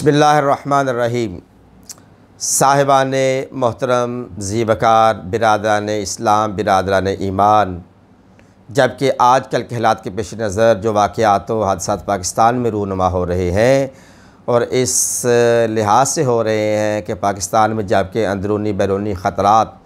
बिस्मिल्लाहिर्रहमानिर्रहीम। साहिबान मोहतरम ज़ीवकार, बिरादरान इस्लाम, बिरादरान ईमान, जबकि आजकल के हालात के पेश नज़र जो वाक़यात व हादसात पाकिस्तान में रूनुमा हो रहे हैं और इस लिहाज से हो रहे हैं कि पाकिस्तान में जबकि अंदरूनी बैरूनी ख़तरात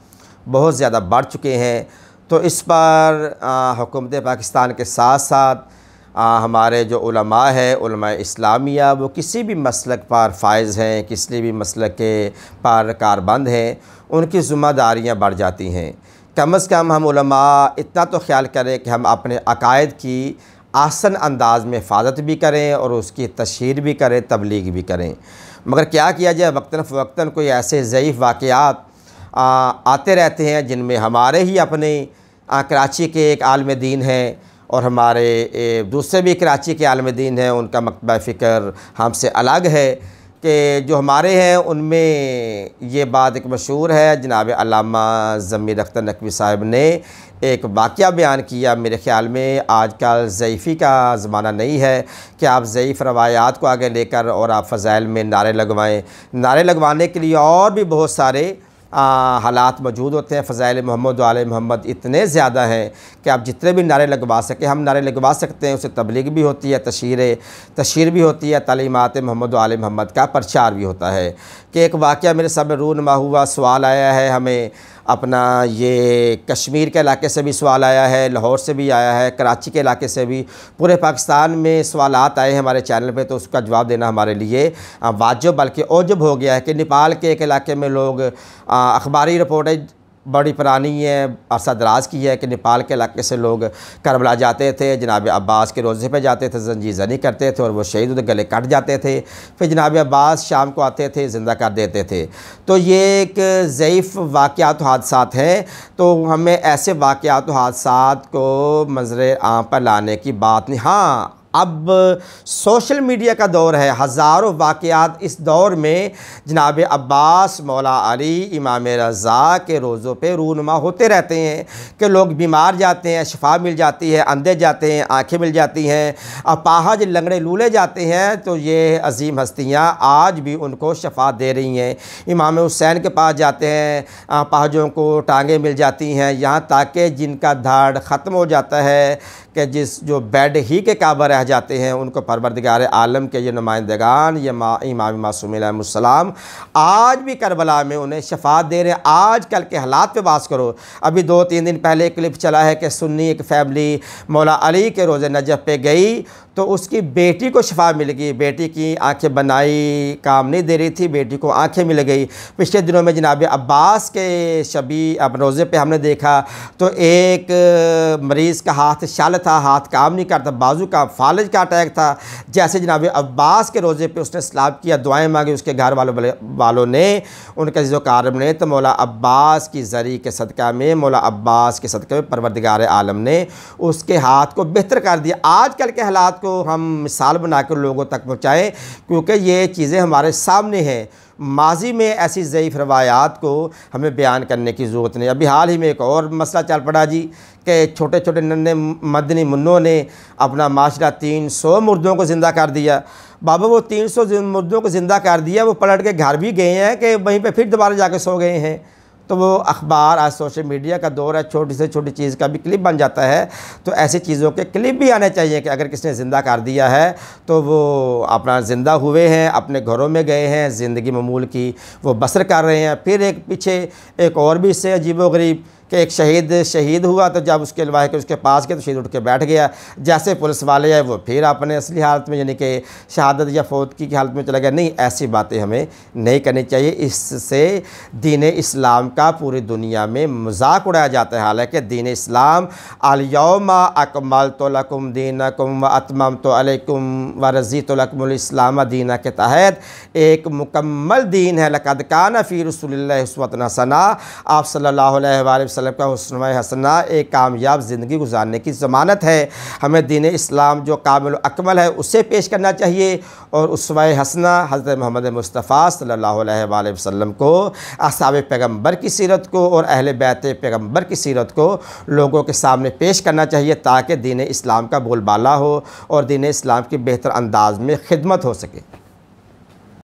बहुत ज़्यादा बढ़ चुके हैं, तो इस पर हुकूमत पाकिस्तान के साथ साथ हमारे जो उलमा है, उलमा इस्लामिया, वो किसी भी मसलक पर फ़ाइज़ हैं, किसी भी मसलक के पर कारबंद हैं, उनकी ज़िम्मेदारियाँ बढ़ जाती हैं। कम से कम हम उलमा इतना तो ख्याल करें कि हम अपने अकायद की आसन अंदाज में हिफाजत भी करें और उसकी तशहीर भी करें, तबलीग भी करें। मगर क्या किया जाए, वक्तन फ़वक्तन कोई ऐसे ज़ईफ़ वाक़यात आते रहते हैं जिनमें हमारे ही अपने कराची के एक आलिम दीन हैं और हमारे दूसरे भी कराची के आलिम दीन हैं, उनका मकतबा फ़िक्र हमसे अलग है कि जो हमारे हैं उनमें ये बात एक मशहूर है। जनाब अल्लामा ज़मीर अख्तर नक़वी साहब ने एक वाक़या बयान किया। मेरे ख़्याल में आजकल ज़ईफ़ी का ज़माना नहीं है कि आप ज़ईफ़ रवायात को आगे लेकर और आप फ़ज़ाइल में नारे लगवाएँ। नारे लगवाने के लिए और भी बहुत सारे हालात मौजूद होते हैं। फ़ज़ाइल मोहम्मद वाले मोहम्मद इतने ज़्यादा हैं कि आप जितने भी नारे लगवा सकें, हम नारे लगवा सकते हैं। उससे तबलीग भी होती है, तशहीर भी होती है, तालीमात मोहम्मद वाले मोहम्मद का प्रचार भी होता है। कि एक वाक़या मेरे सामने रूनुमा हुआ, सवाल आया है हमें, अपना ये कश्मीर के इलाके से भी सवाल आया है, लाहौर से भी आया है, कराची के इलाके से भी, पूरे पाकिस्तान में सवालात आए हैं हमारे चैनल पे, तो उसका जवाब देना हमारे लिए वाजिब बल्कि औजब हो गया है कि नेपाल के एक इलाके में लोग अखबारी रिपोर्टें बड़ी पुरानी है, अरसा दराज की है कि नेपाल के इलाके से लोग करबला जाते थे, जनाब अब्बास के रोज़े पे जाते थे, जंजीज़नी करते थे और वो शहीद होते, गले कट जाते थे। फिर जनाब अब्बास शाम को आते थे, ज़िंदा कर देते थे। तो ये एक ज़ईफ़ वाक़यात हादसात हैं। तो हमें ऐसे वाक़यात हादसात को मंज़र आम पर लाने की बात नहीं। हाँ, अब सोशल मीडिया का दौर है, हज़ारों वाक़यात इस दौर में जनाब अब्बास, मौला अली, इमाम रज़ा के रोज़ों पे रूनुमा होते रहते हैं कि लोग बीमार जाते हैं, शिफा मिल जाती है, अंधे जाते हैं, आँखें मिल जाती हैं, अपाहज लंगड़े लूले जाते हैं। तो ये अजीम हस्तियाँ आज भी उनको शफा दे रही हैं। इमाम हुसैन के पास जाते हैं, अपाहजों को टांगें मिल जाती हैं, यहाँ तक कि जिनका धाड़ ख़त्म हो जाता है कि जो बेड ही के काबा रह जाते हैं, उनको परवरदिगार आलम के ये नुमाइंदगान, ये इमाम मासूम अलैहिस्सलाम आज भी करबला में उन्हें शफात दे रहे हैं। आज कल के हालात पे बात करो। अभी 2-3 दिन पहले एक क्लिप चला है कि सुन्नी एक फैमिली मौला अली के रोज़े नजफ़ पे गई तो उसकी बेटी को शफा मिल गई। बेटी की आंखें बनाई काम नहीं दे रही थी, बेटी को आंखें मिल गई। पिछले दिनों में जनाब अब्बास के शबी अब रोज़े पे हमने देखा तो एक मरीज़ का हाथ शल था, हाथ काम नहीं करता, बाजू का फालज का अटैक था। जैसे जनाब अब्बास के रोज़े पे उसने सलाब किया, दुआएं मांगी उसके घर वालों ने, उनके अज़ीज़ व क़ारिब ने, तो मौला अब्बास की ज़री के सदक़ा में, मौला अब्बास के सदक़े में परवरदिगार आलम ने उसके हाथ को बेहतर कर दिया। आजकल के हालात को हम मिसाल बनाकर लोगों तक पहुँचाएँ क्योंकि ये चीज़ें हमारे सामने हैं। माजी में ऐसी ज़ईफ़ रवायात को हमें बयान करने की ज़रूरत नहीं। अभी हाल ही में एक और मसला चल पड़ा जी कि छोटे छोटे नन्हे मदनी मुन्नों ने अपना माशरा 300 मुर्दों को ज़िंदा कर दिया। बाबा वो 300 मुर्दों को ज़िंदा कर दिया, वो पलट के घर भी गए हैं कि वहीं पे फिर दोबारा जाके सो गए हैं। तो वो अखबार, आज सोशल मीडिया का दौर है, छोटी से छोटी चीज़ का भी क्लिप बन जाता है। तो ऐसी चीज़ों के क्लिप भी आने चाहिए कि अगर किसी ने ज़िंदा कर दिया है तो वो अपना ज़िंदा हुए हैं, अपने घरों में गए हैं, ज़िंदगी मामूल की वो बसर कर रहे हैं। फिर एक पीछे एक और भी इससे अजीबोगरीब कि एक शहीद हुआ तो जब उसके लवाहे के उसके पास गए तो शहीद उठ के बैठ गया। जैसे पुलिस वाले आए वो फिर अपने असली हालत में यानी कि शहादत या फौतगी की हालत में चला गया। नहीं, ऐसी बातें हमें नहीं करनी चाहिए। इससे दीन इस्लाम का पूरी दुनिया में मजाक उड़ाया जाता है। हालांकि दीन इस्लाम अल-यौमा अकमलतु लकुम दीनकुम व अतममतु अलैकुम व रज़ीतु लकुमुल इस्लाम दीना के तहत एक मुकम्मल दीन है। लक़द काना फ़ी रसूलिल्लाहि उस्वतुन हसना, आप सल्लल्लाहु अलैहि वसल्लम का हुस्न हसना एक कामयाब ज़िंदगी गुजारने की ज़मानत है। हमें दीन इस्लाम जो कामिल अकमल है उसे पेश करना चाहिए और उस्वा हसना हज़रत मोहम्मद मुस्तफ़ा सल्लल्लाहु अलैहि वसल्लम को, असहाबे पैगम्बर की सीरत को और अहले बैत पैगम्बर की सीरत को लोगों के सामने पेश करना चाहिए ताकि दीन इस्लाम का बोलबाला हो और दीन इस्लाम की बेहतर अंदाज में खिदमत हो सके।